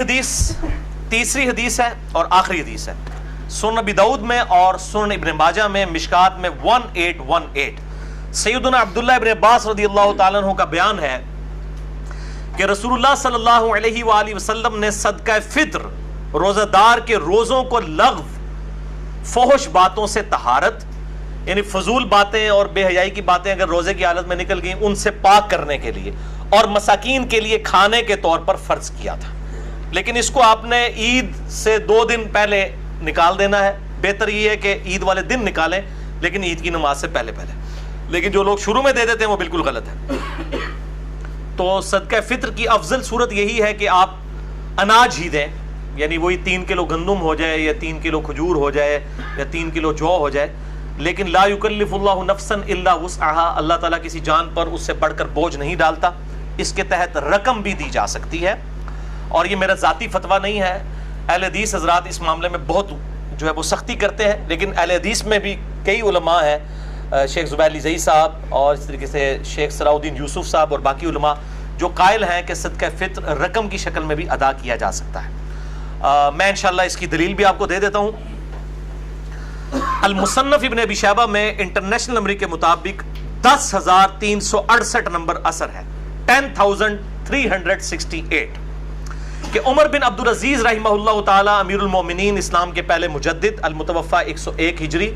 حدیث تیسری حدیث ہے اور آخری حدیث ہے سنن ابی داؤد میں اور سنن ابن ماجہ میں مشکات میں 1818 سیدنا عبداللہ ابن عباس رضی اللہ تعالیٰ عنہ کا بیان ہے کہ رسول اللہ صلی اللہ علیہ وآلہ وسلم نے صدقہ فطر روزہ دار کے روزوں کو لغو فحش باتوں سے طہارت یعنی فضول باتیں اور بے حیائی کی باتیں اگر روزے کی حالت میں نکل گئیں ان سے پاک کرنے کے لیے اور مساکین کے لیے کھانے کے طور پر فرض کیا تھا، لیکن اس کو آپ نے عید سے 2 دن پہلے نکال دینا ہے۔ بہتر یہ ہے کہ عید والے دن نکالیں لیکن عید کی نماز سے پہلے لیکن جو لوگ شروع میں دے دیتے ہیں وہ بالکل غلط ہے۔ تو صدقہ فطر کی افضل صورت یہی ہے کہ آپ اناج ہی دیں، یعنی وہی 3 کلو گندم ہو جائے یا 3 کلو کھجور ہو جائے یا 3 کلو جو ہو جائے، لیکن لا یکلف اللہ نفسا الا وسعها، اللہ تعالیٰ کسی جان پر اس سے بڑھ کر بوجھ نہیں ڈالتا۔ اس کے تحت رقم بھی دی جا سکتی ہے، اور یہ میرا ذاتی فتویٰ نہیں ہے، اہل حدیث حضرات اس معاملے میں بہت جو ہے وہ سختی کرتے ہیں، لیکن اہل حدیث میں بھی کئی علماء ہیں، شیخ زبیر علی زئی صاحب اور اس طریقے سے شیخ صلاح الدین یوسف صاحب اور باقی علماء جو قائل ہیں کہ صدقہ فطر رقم کی شکل میں بھی ادا کیا جا سکتا ہے۔ میں انشاءاللہ اس کی دلیل بھی آپ کو دے دیتا ہوں۔ المصنف ابن ابی شیبہ میں انٹرنیشنل نمبر کے مطابق 10,368 نمبر اثر ہے، 10,368 کہ عمر بن عبدالعزیز رحمہ اللہ تعالی امیر المومنین، اسلام کے پہلے مجدد، المتوفی 101 ہجری،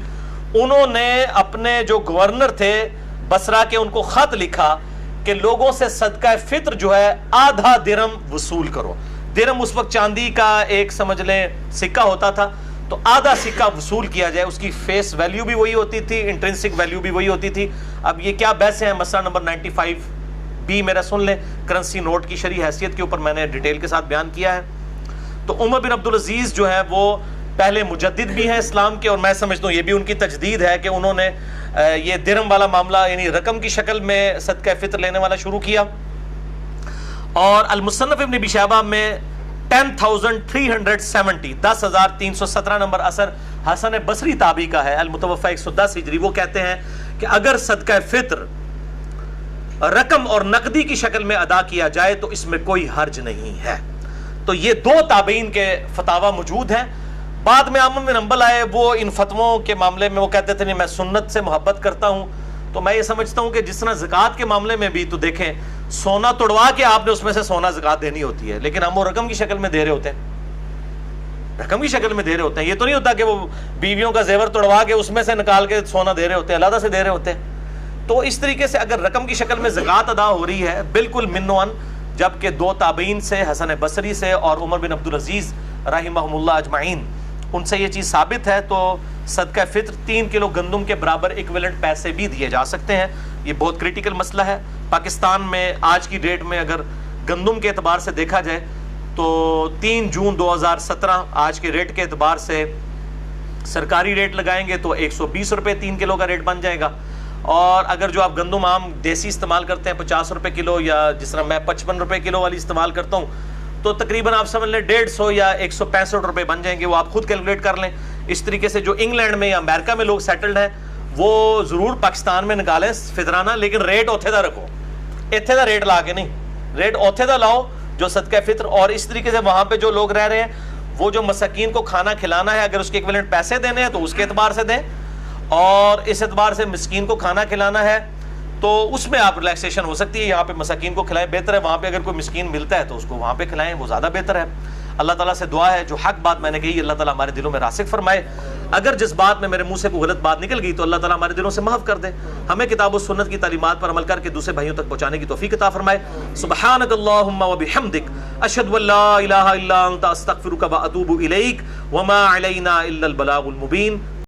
انہوں نے اپنے جو گورنر تھے بصرہ کے ان کو خط لکھا کہ لوگوں سے صدقہ فطر جو ہے آدھا درم وصول کرو۔ درم اس وقت چاندی کا ایک سمجھ لیں سکہ ہوتا تھا، تو آدھا سکہ وصول کیا جائے۔ اس کی فیس ویلیو بھی وہی ہوتی تھی، انٹرنسک ویلیو بھی وہی ہوتی تھی۔ اب یہ کیا بحثیں ہیں، مسئلہ نمبر 95B میرا سن لیں، کرنسی نوٹ کی شرعی حیثیت کے اوپر میں نے ڈیٹیل کے ساتھ بیان کیا ہے۔ تو عمر بن عبدالعزیز جو ہے وہ پہلے مجدد بھی ہیں اسلام کے، اور میں سمجھتا ہوں یہ بھی ان کی تجدید ہے کہ انہوں نے یہ درم والا معاملہ یعنی رقم کی شکل میں صدقہ فطر لینے والا شروع کیا۔ اور المصنف ابن ابی شیبہ میں 10,370 10,317 نمبر اثر حسن بصری تابعی کا ہے، المتوفی 110 ہجری، وہ کہتے ہیں کہ اگر صدقہ فطر رقم اور نقدی کی شکل میں ادا کیا جائے تو اس میں کوئی حرج نہیں ہے۔ تو یہ 2 تابعین کے فتاوی موجود ہیں۔ بعد میں احمد بن حنبل آئے، وہ ان فتووں کے معاملے میں وہ کہتے تھے نہیں میں سنت سے محبت کرتا ہوں۔ تو میں یہ سمجھتا ہوں کہ جس طرح زکوٰۃ کے معاملے میں بھی تو دیکھیں سونا توڑوا کے آپ نے اس میں سے سونا زکوٰۃ دینی ہوتی ہے، لیکن ہم وہ رقم کی شکل میں دے رہے ہوتے ہیں، رقم کی شکل میں دے رہے ہوتے ہیں۔ یہ تو نہیں ہوتا کہ وہ بیویوں کا زیور توڑوا کے اس میں سے نکال کے سونا دے رہے ہوتے ہیں، علیحدہ سے دے رہے ہوتے ہیں۔ تو اس طریقے سے اگر رقم کی شکل میں زکوٰۃ ادا ہو رہی ہے بالکل من و عن، جبکہ 2 تابعین سے حسن بصری سے اور عمر بن عبدالعزیز رحمہم اللہ اجمعین ان سے یہ چیز ثابت ہے، تو صدقہ فطر 3 کلو گندم کے برابر ایکویلنٹ پیسے بھی دیے جا سکتے ہیں۔ یہ بہت کریٹیکل مسئلہ ہے۔ پاکستان میں آج کی ڈیٹ میں اگر گندم کے اعتبار سے دیکھا جائے تو 3 جون 2017 آج کے ریٹ کے اعتبار سے سرکاری ریٹ لگائیں گے تو 120 روپے 3 کلو کا ریٹ بن جائے گا، اور اگر جو آپ گندم عام دیسی استعمال کرتے ہیں 50 روپے کلو، یا جس طرح میں 55 روپے کلو والی استعمال کرتا ہوں، تو تقریباً آپ سمجھ لیں 150 یا 165 روپے بن جائیں گے، وہ آپ خود کیلکولیٹ کر لیں۔ اس طریقے سے جو انگلینڈ میں یا امریکہ میں لوگ سیٹلڈ ہیں وہ ضرور پاکستان میں نکالیں فطرانہ، لیکن ریٹ اوتھے دا رکھو، ایتھے دا ریٹ لا کے نہیں، ریٹ اوتھے دا لاؤ جو صدقہ فطر۔ اور اس طریقے سے وہاں پہ جو لوگ رہ رہے ہیں وہ جو مساکین کو کھانا کھلانا ہے اگر اس کے ایکویلنٹ پیسے دینے ہیں تو اس کے اعتبار سے دیں، اور اس اعتبار سے مسکین کو کھانا کھلانا ہے تو اس میں آپ ریلیکسیشن ہو سکتی ہے، یہاں پہ مساکین کو کھلائیں بہتر ہے، وہاں پہ اگر کوئی مسکین ملتا ہے تو اس کو وہاں پہ کھلائیں، وہ زیادہ بہتر ہے۔ اللہ تعالیٰ سے دعا ہے جو حق بات میں نے کہی اللہ تعالیٰ ہمارے دلوں میں راسخ فرمائے، اگر جس بات میں میرے منہ سے کوئی غلط بات نکل گئی تو اللہ تعالیٰ ہمارے دلوں سے معاف کر دے، ہمیں کتاب و سنت کی تعلیمات پر عمل کر کے دوسرے بھائیوں تک پہنچانے کی توفیق عطا فرمائے۔ سبحانک اللہم و بحمدک، اشہد ان لا الہ الا انت، استغفرک و اتوب الیک، وما علینا الا البلاغ المبین۔